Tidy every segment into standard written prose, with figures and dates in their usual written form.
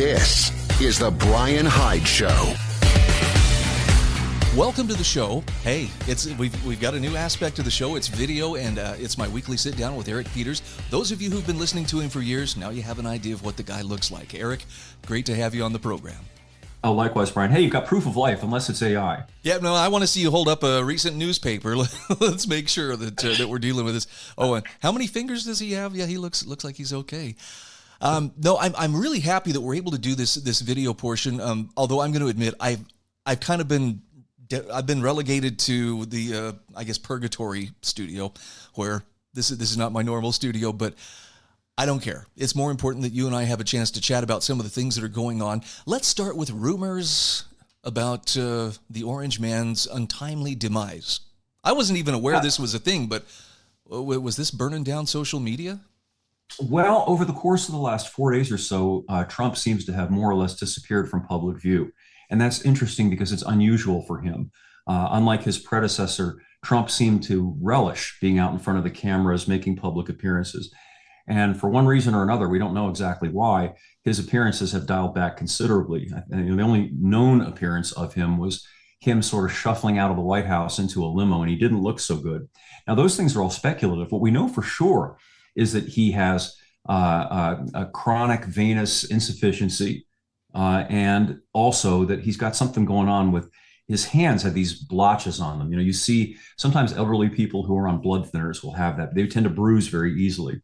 This is the Bryan Hyde Show. Welcome to the show. Hey, we've got a new aspect of the show. It's video, and it's my weekly sit-down with Eric Peters. Those of you who've been listening to him for years, now you have an idea of what the guy looks like. Eric, great to have you on the program. Oh, likewise, Brian. Hey, you've got proof of life, unless it's AI. Yeah, no, I want to see you hold up a recent newspaper. Let's make sure that we're dealing with this. Oh, and how many fingers does he have? Yeah, he looks like he's okay. No, I'm really happy that we're able to do this video portion. Although I'm going to admit I've kind of been relegated to the I guess purgatory studio, where this is not my normal studio, but I don't care. It's more important that you and I have a chance to chat about some of the things that are going on. Let's start with rumors about the Orange Man's untimely demise. I wasn't even aware this was a thing, but was this burning down social media? Well, over the course of the last 4 days or so, Trump seems to have more or less disappeared from public view. And that's interesting because it's unusual for him. Unlike his predecessor, Trump seemed to relish being out in front of the cameras, making public appearances. And for one reason or another, we don't know exactly why, his appearances have dialed back considerably. And the only known appearance of him was him sort of shuffling out of the White House into a limo, and he didn't look so good. Now, those things are all speculative. What we know for sure is that he has a chronic venous insufficiency, and also that he's got something going on with his hands. Have these blotches on them. You know, you see sometimes elderly people who are on blood thinners will have that. They tend to bruise very easily.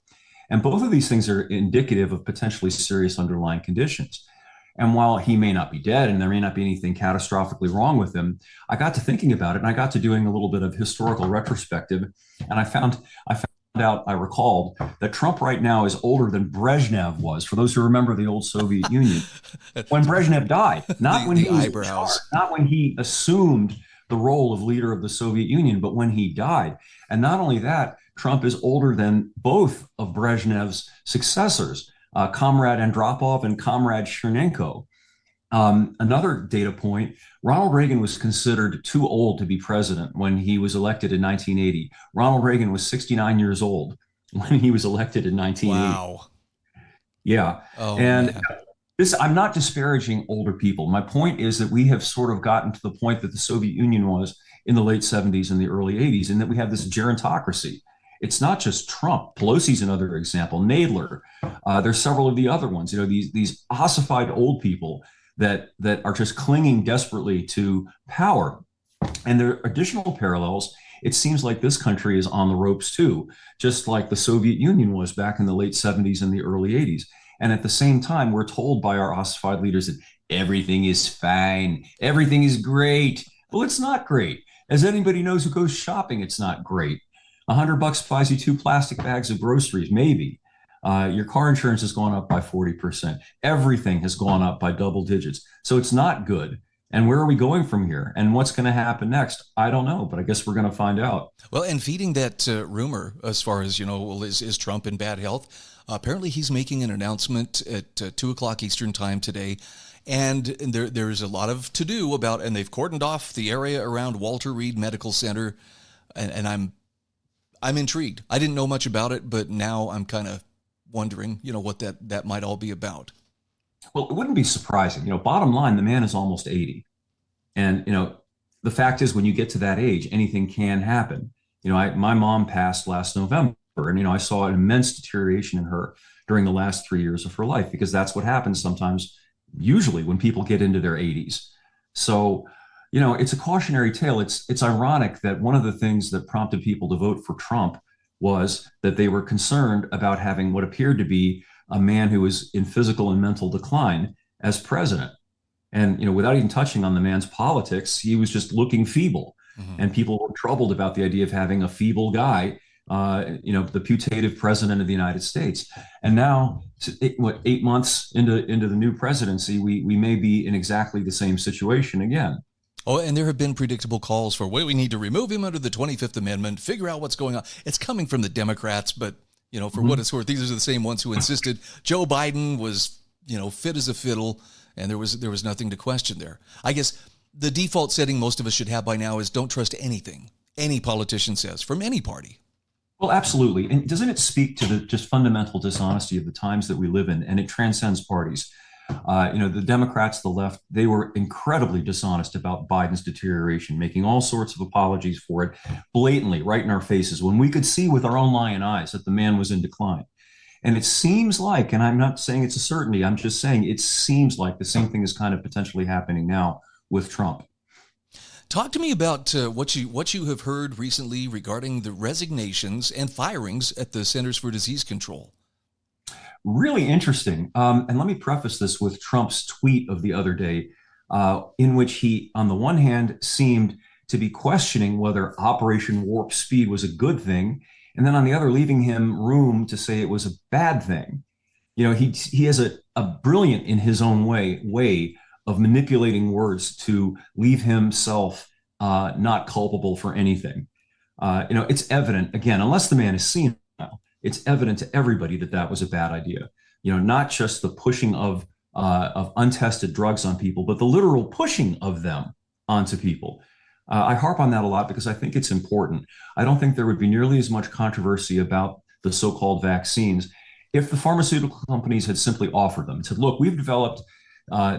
And both of these things are indicative of potentially serious underlying conditions. And while he may not be dead and there may not be anything catastrophically wrong with him, I got to thinking about it, and I got to doing a little bit of historical retrospective, and I recalled that Trump right now is older than Brezhnev was, for those who remember the old Soviet Union, when Brezhnev died, not when he was in charge, not when he assumed the role of leader of the Soviet Union, but when he died. And not only that, Trump is older than both of Brezhnev's successors, Comrade Andropov and Comrade Chernenko. Another data point, Ronald Reagan was considered too old to be president when he was elected in 1980. Ronald Reagan was 69 years old when he was elected in 1980. Wow. Yeah. Oh, and man. I'm not disparaging older people. My point is that we have sort of gotten to the point that the Soviet Union was in the late 70s and the early 80s, and that we have this gerontocracy. It's not just Trump. Pelosi's another example. Nadler. There's several of the other ones. You know, these ossified old people that are just clinging desperately to power. And there are additional parallels. It seems like this country is on the ropes too, just like the Soviet Union was back in the late 70s and the early 80s. And at the same time, we're told by our ossified leaders that everything is fine, everything is great. Well, it's not great. As anybody knows who goes shopping, it's not great. $100 buys you 2 plastic bags of groceries, maybe. Your car insurance has gone up by 40%. Everything has gone up by double digits. So it's not good. And where are we going from here? And what's going to happen next? I don't know, but I guess we're going to find out. Well, and feeding that rumor, as far as, is Trump in bad health? Apparently he's making an announcement at 2 o'clock Eastern time today. And there's a lot of to-do about, and they've cordoned off the area around Walter Reed Medical Center. And I'm intrigued. I didn't know much about it, but now I'm kind of wondering, what that might all be about. Well, it wouldn't be surprising. Bottom line, the man is almost 80. And, the fact is, when you get to that age, anything can happen. My mom passed last November, and, I saw an immense deterioration in her during the last 3 years of her life, because that's what happens sometimes, usually when people get into their 80s. So, it's a cautionary tale. It's ironic that one of the things that prompted people to vote for Trump was that they were concerned about having what appeared to be a man who was in physical and mental decline as president. And, without even touching on the man's politics, he was just looking feeble. Mm-hmm. And people were troubled about the idea of having a feeble guy, the putative president of the United States. And now, 8 months into the new presidency, we may be in exactly the same situation again. Oh, and there have been predictable calls for, we need to remove him under the 25th Amendment, figure out what's going on. It's coming from the Democrats, but, for what it's worth, these are the same ones who insisted Joe Biden was, fit as a fiddle, and there was nothing to question there. I guess the default setting most of us should have by now is don't trust anything any politician says from any party. Well, absolutely. And doesn't it speak to the just fundamental dishonesty of the times that we live in? And it transcends parties. The Democrats, the left, they were incredibly dishonest about Biden's deterioration, making all sorts of apologies for it blatantly right in our faces when we could see with our own lying eyes that the man was in decline. And it seems like, and I'm not saying it's a certainty, I'm just saying it seems like the same thing is kind of potentially happening now with Trump. Talk to me about what you have heard recently regarding the resignations and firings at the Centers for Disease Control. Really interesting. And let me preface this with Trump's tweet of the other day, in which he, on the one hand, seemed to be questioning whether Operation Warp Speed was a good thing, and then on the other, leaving him room to say it was a bad thing. He has a brilliant, in his own way of manipulating words to leave himself not culpable for anything. It's evident, again, unless the man is seen, it's evident to everybody that that was a bad idea. Not just the pushing of untested drugs on people, but the literal pushing of them onto people. I harp on that a lot because I think it's important. I don't think there would be nearly as much controversy about the so-called vaccines if the pharmaceutical companies had simply offered them and said, look, we've developed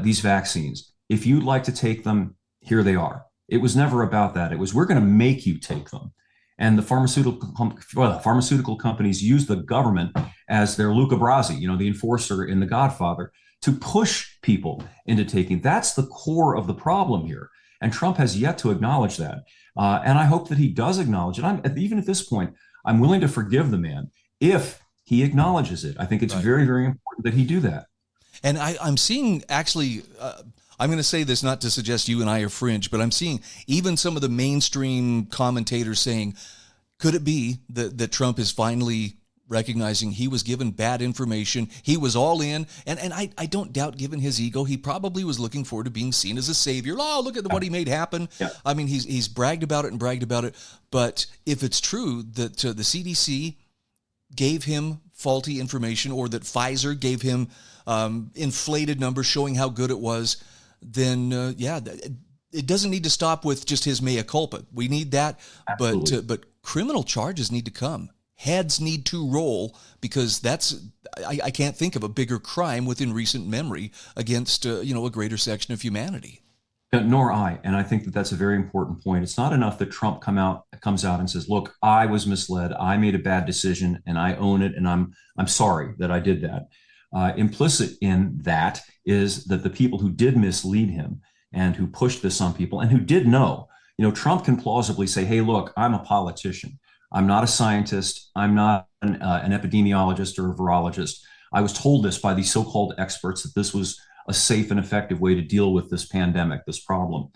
these vaccines. If you'd like to take them, here they are. It was never about that. It was, we're going to make you take them. And the pharmaceutical companies use the government as their Luca Brasi, the enforcer in The Godfather, to push people into taking. That's the core of the problem here. And Trump has yet to acknowledge that. And I hope that he does acknowledge it. Even at this point, I'm willing to forgive the man if he acknowledges it. I think it's very, very important that he do that. And I'm seeing actually, I'm going to say this not to suggest you and I are fringe, but I'm seeing even some of the mainstream commentators saying, could it be that Trump is finally recognizing he was given bad information, he was all in, and I don't doubt, given his ego, he probably was looking forward to being seen as a savior. Oh, look at what he made happen. Yeah. I mean, he's bragged about it, but if it's true that the CDC gave him faulty information, or that Pfizer gave him inflated numbers showing how good it was, then it doesn't need to stop with just his mea culpa. We need that, but criminal charges need to come. Heads need to roll, because I can't think of a bigger crime within recent memory against a greater section of humanity. Nor I, and I think that that's a very important point. It's not enough that Trump comes out and says, "Look, I was misled. I made a bad decision, and I own it, and I'm sorry that I did that." Implicit in that is that the people who did mislead him and who pushed this on people and who did know, Trump can plausibly say, "Hey, look, I'm a politician. I'm not a scientist. I'm not an epidemiologist or a virologist. I was told this by these so-called experts that this was a safe and effective way to deal with this pandemic, this problem."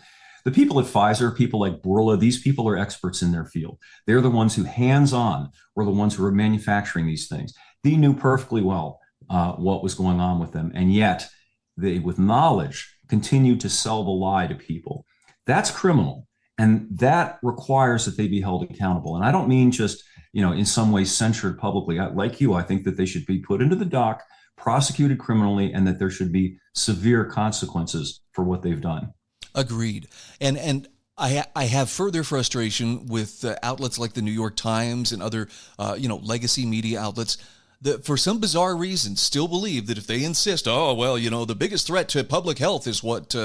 The people at Pfizer, people like Burla, these people are experts in their field. They're the ones who hands-on were the ones who were manufacturing these things. They knew perfectly well what was going on with them. And yet they, with knowledge, continued to sell the lie to people. That's criminal. And that requires that they be held accountable. And I don't mean just, in some way censured publicly. Like you, I think that they should be put into the dock, prosecuted criminally, and that there should be severe consequences for what they've done. Agreed. And I have further frustration with outlets like the New York Times and other, legacy media outlets that, for some bizarre reason, still believe that if they insist, the biggest threat to public health is what,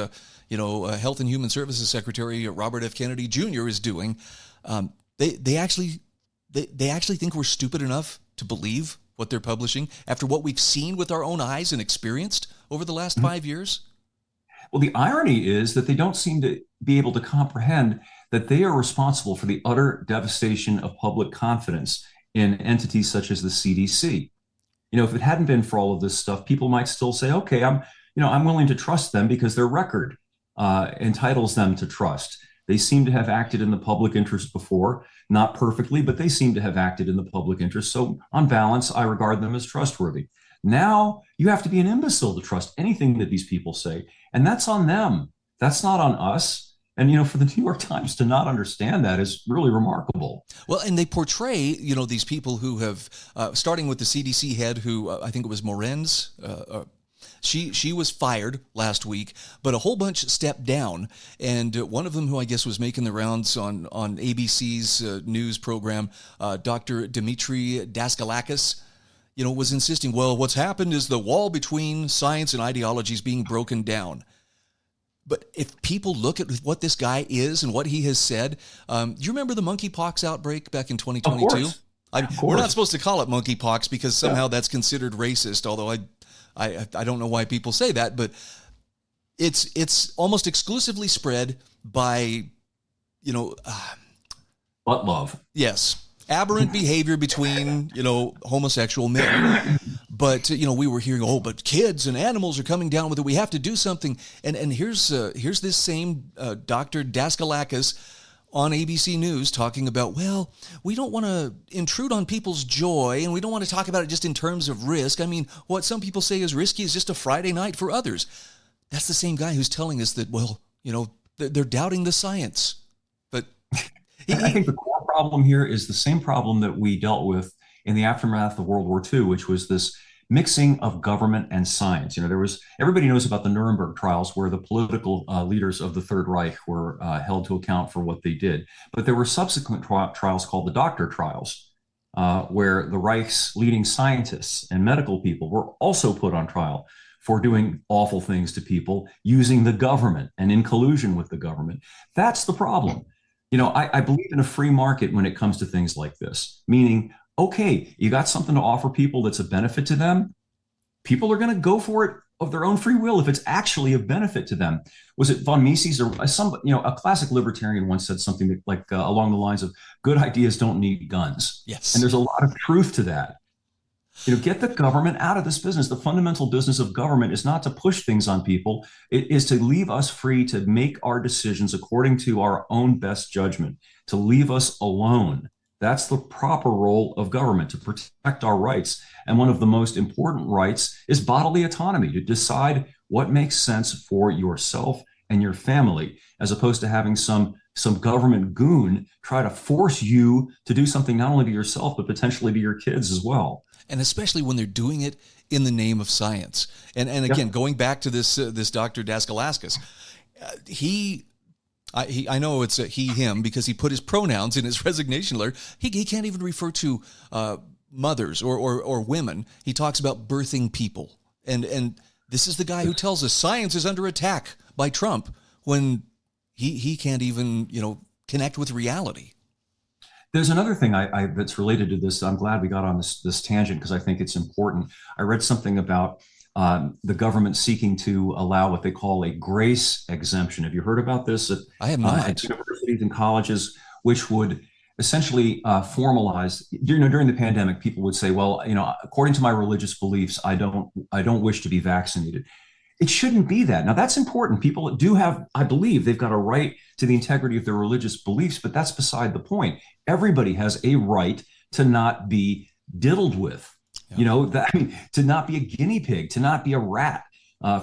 Health and Human Services Secretary Robert F. Kennedy Jr. is doing. They actually think we're stupid enough to believe what they're publishing after what we've seen with our own eyes and experienced over the last 5 years? Well, the irony is that they don't seem to be able to comprehend that they are responsible for the utter devastation of public confidence in entities such as the CDC. If it hadn't been for all of this stuff, people might still say, okay, I'm willing to trust them because their record entitles them to trust. They seem to have acted in the public interest before, not perfectly, but they seem to have acted in the public interest. So on balance, I regard them as trustworthy. Now you have to be an imbecile to trust anything that these people say. And that's on them. That's not on us. And, for the New York Times to not understand that is really remarkable. Well, and they portray, these people who have, starting with the CDC head, who I think it was Morenz, She was fired last week, but a whole bunch stepped down. And one of them, who I guess was making the rounds on ABC's news program, Dr. Dimitri Daskalakis, was insisting, well, what's happened is the wall between science and ideology is being broken down. But if people look at what this guy is and what he has said, do you remember the monkeypox outbreak back in 2022? Of course. We're not supposed to call it monkeypox because somehow that's considered racist, although I don't know why people say that, but it's almost exclusively spread by, butt love. Yes. Aberrant behavior between, homosexual men. But, we were hearing, but kids and animals are coming down with it. We have to do something. And here's this same Dr. Daskalakis on ABC News talking about, well, we don't want to intrude on people's joy, and we don't want to talk about it just in terms of risk. I mean, what some people say is risky is just a Friday night for others. That's the same guy who's telling us that, well, they're doubting the science. But I think the core problem here is the same problem that we dealt with in the aftermath of World War II, which was this mixing of government and science. Everybody knows about the Nuremberg trials, where the political leaders of the Third Reich were held to account for what they did. But there were subsequent trials called the doctor trials, where the Reich's leading scientists and medical people were also put on trial for doing awful things to people using the government and in collusion with the government. That's the problem. I believe in a free market when it comes to things like this, meaning, okay, you got something to offer people that's a benefit to them. People are going to go for it of their own free will if it's actually of benefit to them. Was it von Mises or a classic libertarian once said something like along the lines of, good ideas don't need guns. Yes. And there's a lot of truth to that. Get the government out of this business. The fundamental business of government is not to push things on people. It is to leave us free to make our decisions according to our own best judgment, to leave us alone. That's the proper role of government, to protect our rights. And one of the most important rights is bodily autonomy, to decide what makes sense for yourself and your family, as opposed to having some government goon try to force you to do something not only to yourself, but potentially to your kids as well. And especially when they're doing it in the name of science. And again, going back to this Dr. Daskalakis, I know it's he, him, because he put his pronouns in his resignation letter. He can't even refer to mothers or women. He talks about birthing people. And this is the guy who tells us science is under attack by Trump when he can't even, connect with reality. There's another thing that's related to this. I'm glad we got on this tangent because I think it's important. I read something about the government seeking to allow what they call a grace exemption. Have you heard about this? I have not. At universities and colleges, which would essentially formalize. During the pandemic, people would say, "Well, according to my religious beliefs, I don't wish to be vaccinated." It shouldn't be that. Now, that's important. People do have, I believe, they've got a right to the integrity of their religious beliefs, but that's beside the point. Everybody has a right to not be diddled with. Yeah. To not be a guinea pig, to not be a rat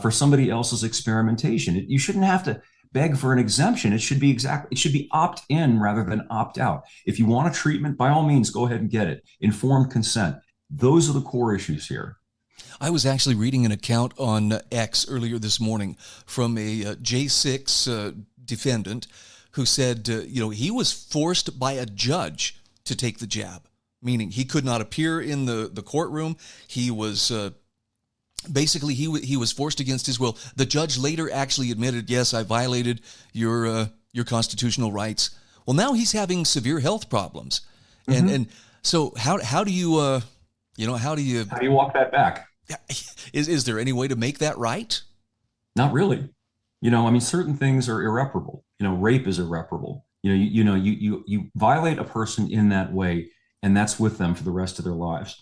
for somebody else's experimentation. You shouldn't have to beg for an exemption. It should be opt in rather than opt out. If you want a treatment, by all means, go ahead and get it. Informed consent. Those are the core issues here. I was actually reading an account on X earlier this morning from a J6 defendant who said, he was forced by a judge to take the jab, meaning he could not appear in the courtroom. He was basically he was forced against his will. The judge later actually admitted, yes, I violated your constitutional rights. Well, now he's having severe health problems, and so how do you walk that back? Is there any way to make that right? Not really. Certain things are irreparable. Rape is irreparable. You violate a person in that way, and that's with them for the rest of their lives.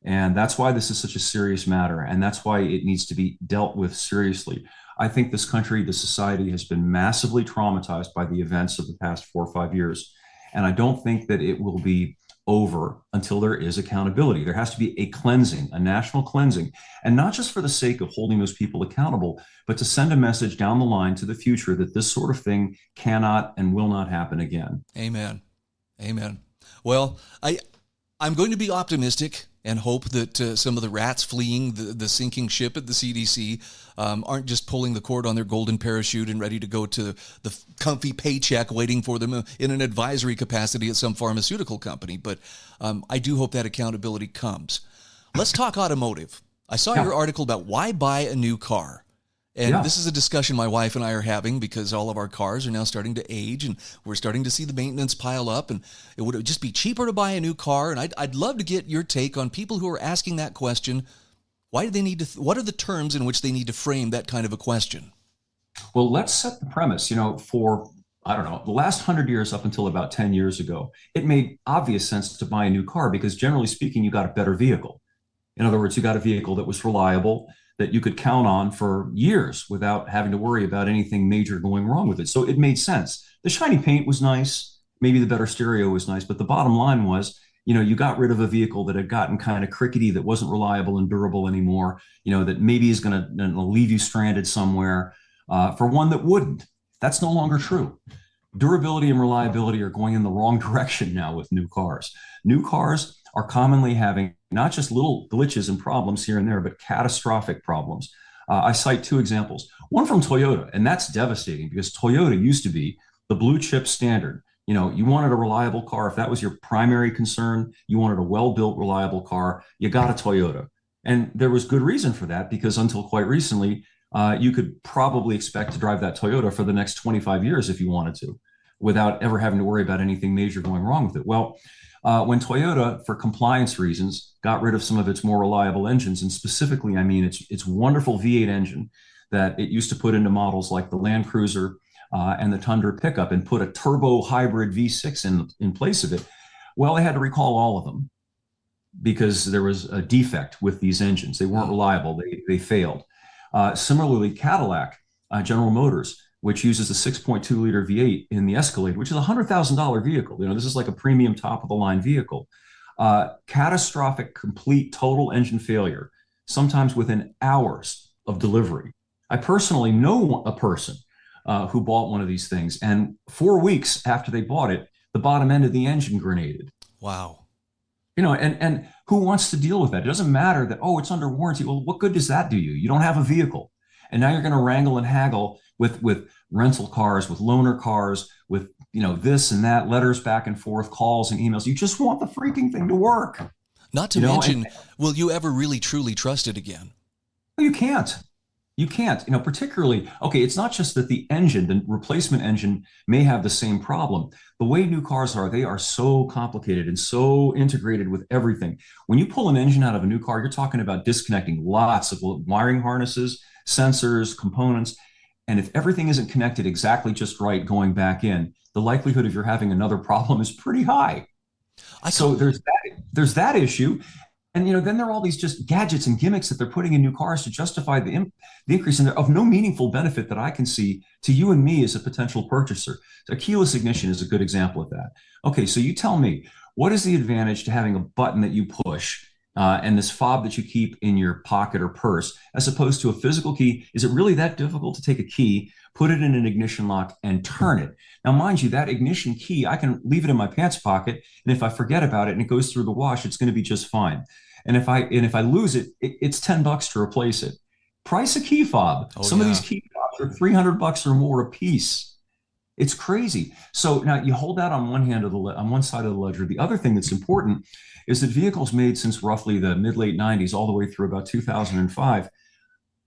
And that's why this is such a serious matter, and that's why it needs to be dealt with seriously. I think this country, this society, has been massively traumatized by the events of the past 4 or 5 years, and I don't think that it will be over until there is accountability. There has to be a cleansing, a national cleansing, and not just for the sake of holding those people accountable, but to send a message down the line to the future that this sort of thing cannot and will not happen again. Amen. Well, I'm going to be optimistic and hope that some of the rats fleeing the sinking ship at the CDC aren't just pulling the cord on their golden parachute and ready to go to the comfy paycheck waiting for them in an advisory capacity at some pharmaceutical company. But I do hope that accountability comes. Let's talk automotive. I saw Yeah. your article about why buy a new car. And Yeah. this is a discussion my wife and I are having because all of our cars are now starting to age and we're starting to see the maintenance pile up, and it would just be cheaper to buy a new car. And I'd love to get your take on people who are asking that question. Why do they need to, what are the terms in which they need to frame that kind of a question? Well, let's set the premise. For, I don't know, the last 100 years up until about 10 years ago, it made obvious sense to buy a new car because generally speaking, you got a better vehicle. In other words, you got a vehicle that was reliable, that you could count on for years without having to worry about anything major going wrong with it. So it made sense. The shiny paint was nice. Maybe the better stereo was nice. But the bottom line was, you got rid of a vehicle that had gotten kind of crickety, that wasn't reliable and durable anymore, that maybe is going to leave you stranded somewhere for one that wouldn't. That's no longer true. Durability and reliability are going in the wrong direction now with new cars. New cars are commonly having not just little glitches and problems here and there, but catastrophic problems. I cite two examples. One from Toyota, and that's devastating because Toyota used to be the blue chip standard. You wanted a reliable car. If that was your primary concern, you wanted a well-built, reliable car, you got a Toyota. And there was good reason for that because until quite recently, you could probably expect to drive that Toyota for the next 25 years if you wanted to, without ever having to worry about anything major going wrong with it. Well, when Toyota, for compliance reasons, got rid of some of its more reliable engines, and specifically, I mean, its wonderful V8 engine that it used to put into models like the Land Cruiser and the Tundra pickup, and put a turbo hybrid V6 in place of it, well, they had to recall all of them because there was a defect with these engines. They weren't reliable. They failed. Similarly, Cadillac, General Motors, which uses a 6.2 liter V8 in the Escalade, which is a $100,000 vehicle. This is like a premium top of the line vehicle. Catastrophic, complete, total engine failure, sometimes within hours of delivery. I personally know a person who bought one of these things, and 4 weeks after they bought it, the bottom end of the engine grenaded. Wow. And who wants to deal with that? It doesn't matter that, oh, it's under warranty. Well, what good does that do you? You don't have a vehicle. And now you're going to wrangle and haggle with rental cars, with loaner cars, with, this and that, letters back and forth, calls and emails. You just want the freaking thing to work. Not to mention, will you ever really truly trust it again? You can't. You can't, particularly, okay, it's not just that the engine, the replacement engine may have the same problem. The way new cars are, they are so complicated and so integrated with everything. When you pull an engine out of a new car, you're talking about disconnecting lots of wiring harnesses, sensors, components. And if everything isn't connected exactly just right going back in, the likelihood of you having another problem is pretty high. So there's that issue. And then there are all these just gadgets and gimmicks that they're putting in new cars to justify the increase, and they're of no meaningful benefit that I can see to you and me as a potential purchaser. So keyless ignition is a good example of that. Okay, so you tell me, what is the advantage to having a button that you push and this fob that you keep in your pocket or purse, as opposed to a physical key? Is it really that difficult to take a key, put it in an ignition lock, and turn it? Now, mind you, that ignition key, I can leave it in my pants pocket, and if I forget about it and it goes through the wash, it's going to be just fine. And if I lose it, it's $10 to replace it. Price a key fob. Some of these key fobs are $300 or more a piece. It's crazy. So now you hold that on one side of the ledger. The other thing that's important is that vehicles made since roughly the mid-late 90s all the way through about 2005,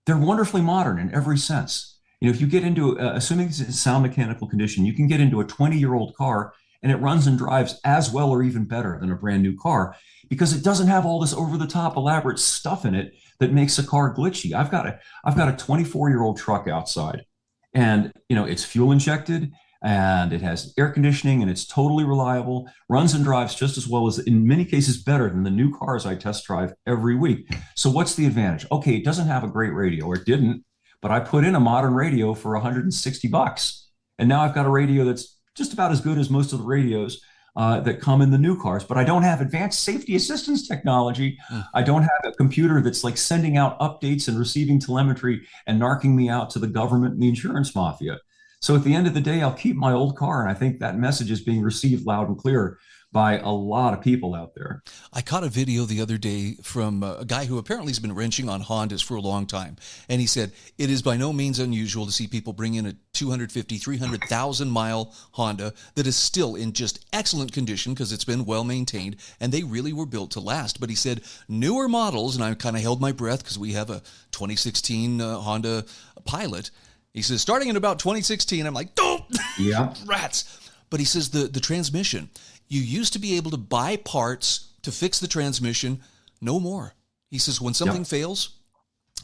they're wonderfully modern in every sense. If you get into, assuming it's in sound mechanical condition, you can get into a 20-year-old car and it runs and drives as well or even better than a brand new car, because it doesn't have all this over-the-top elaborate stuff in it that makes a car glitchy. I've got a 24-year-old truck outside, and it's fuel injected, and it has air conditioning, and it's totally reliable, runs and drives just as well as, in many cases, better than the new cars I test drive every week. So what's the advantage? Okay, it doesn't have a great radio, or it didn't, but I put in a modern radio for $160, and now I've got a radio that's just about as good as most of the radios that come in the new cars, but I don't have advanced safety assistance technology. I don't have a computer that's like sending out updates and receiving telemetry and narking me out to the government and the insurance mafia. So at the end of the day, I'll keep my old car, and I think that message is being received loud and clear by a lot of people out there. I caught a video the other day from a guy who apparently has been wrenching on Hondas for a long time. And he said, it is by no means unusual to see people bring in a 250, 300,000 mile Honda that is still in just excellent condition because it's been well maintained and they really were built to last. But he said newer models, and I kind of held my breath because we have a 2016 Honda Pilot. He says, starting in about 2016, I'm like, don't, Yeah. rats. But he says the transmission, you used to be able to buy parts to fix the transmission, no more. He says, when something fails,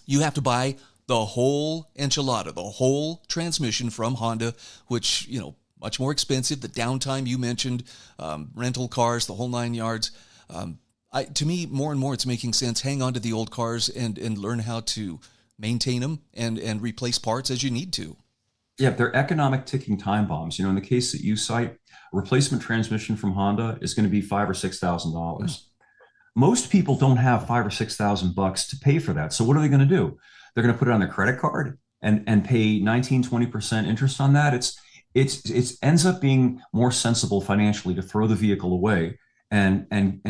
you have to buy the whole enchilada, the whole transmission from Honda, which, much more expensive. The downtime you mentioned, rental cars, the whole 9 yards. To me, more and more, it's making sense. Hang on to the old cars and learn how to maintain them and replace parts as you need to. Yeah, they're economic ticking time bombs. In the case that you cite, a replacement transmission from Honda is going to be $5,000 or $6,000. Most people don't have $5,000 or $6,000 to pay for that. So what are they going to do? They're going to put it on their credit card and pay 19-20% interest on that. It ends up being more sensible financially to throw the vehicle away and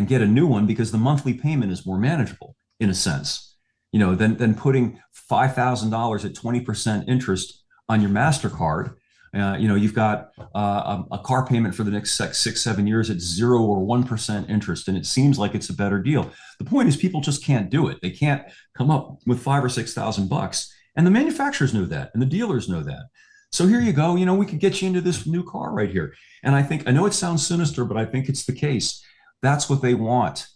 get a new one because the monthly payment is more manageable in a sense. Than putting $5,000 at 20% interest on your MasterCard. You've got a car payment for the next 6-7 years at 0 or 1% interest, and it seems like it's a better deal. The point is, people just can't do it. They can't come up with $5,000 or $6,000, and the manufacturers know that, and the dealers know that. So here you go. We could get you into this new car right here. And I know it sounds sinister, but I think it's the case. That's what they want.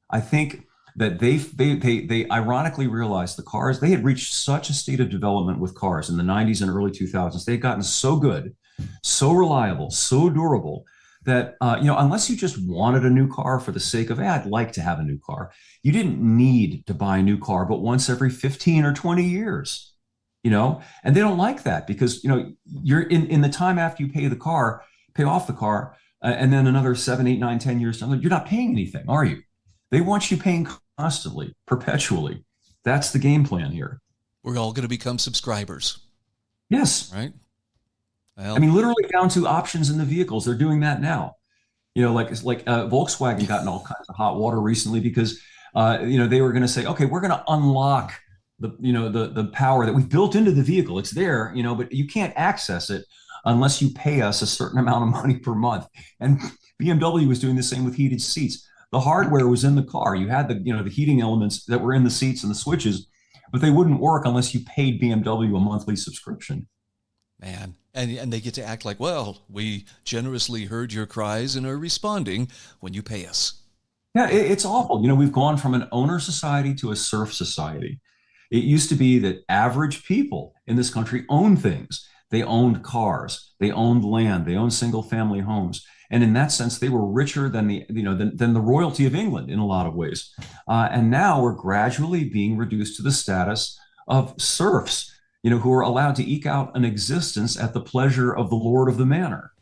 I think that they ironically realized the cars, they had reached such a state of development with cars in the 90s and early 2000s. They had gotten so good, so reliable, so durable that, unless you just wanted a new car for the sake of, I'd like to have a new car, you didn't need to buy a new car, but once every 15 or 20 years, and they don't like that because, you're in the time after you pay off the car, and then another 7, 8, 9, 10 years down, you're not paying anything, are you? They want you paying constantly, perpetually. That's the game plan here. We're all going to become subscribers. Yes. Right? Well, literally down to options in the vehicles. They're doing that now. Like Volkswagen got in all kinds of hot water recently because, they were going to say, okay, we're going to unlock the power that we've built into the vehicle. It's there, but you can't access it unless you pay us a certain amount of money per month. And BMW was doing the same with heated seats. The hardware was in the car. You had the heating elements that were in the seats and the switches, but they wouldn't work unless you paid BMW a monthly subscription. Man, and they get to act like, well, we generously heard your cries and are responding when you pay us. Yeah, it's awful. We've gone from an owner society to a serf society. It used to be that average people in this country owned things. They owned cars, they owned land, they owned single family homes. And in that sense, they were richer than the royalty of England in a lot of ways. And now we're gradually being reduced to the status of serfs, who are allowed to eke out an existence at the pleasure of the lord of the manor.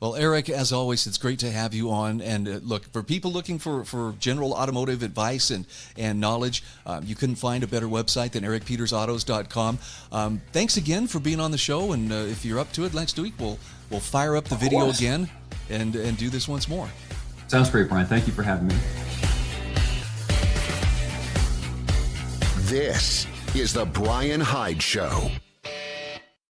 Well, Eric, as always, it's great to have you on. And look, for people looking for general automotive advice and knowledge, you couldn't find a better website than ericpetersautos.com. Thanks again for being on the show. And if you're up to it, next week we'll fire up the video again and do this once more. Sounds great, Brian. Thank you for having me. This is the Bryan Hyde Show.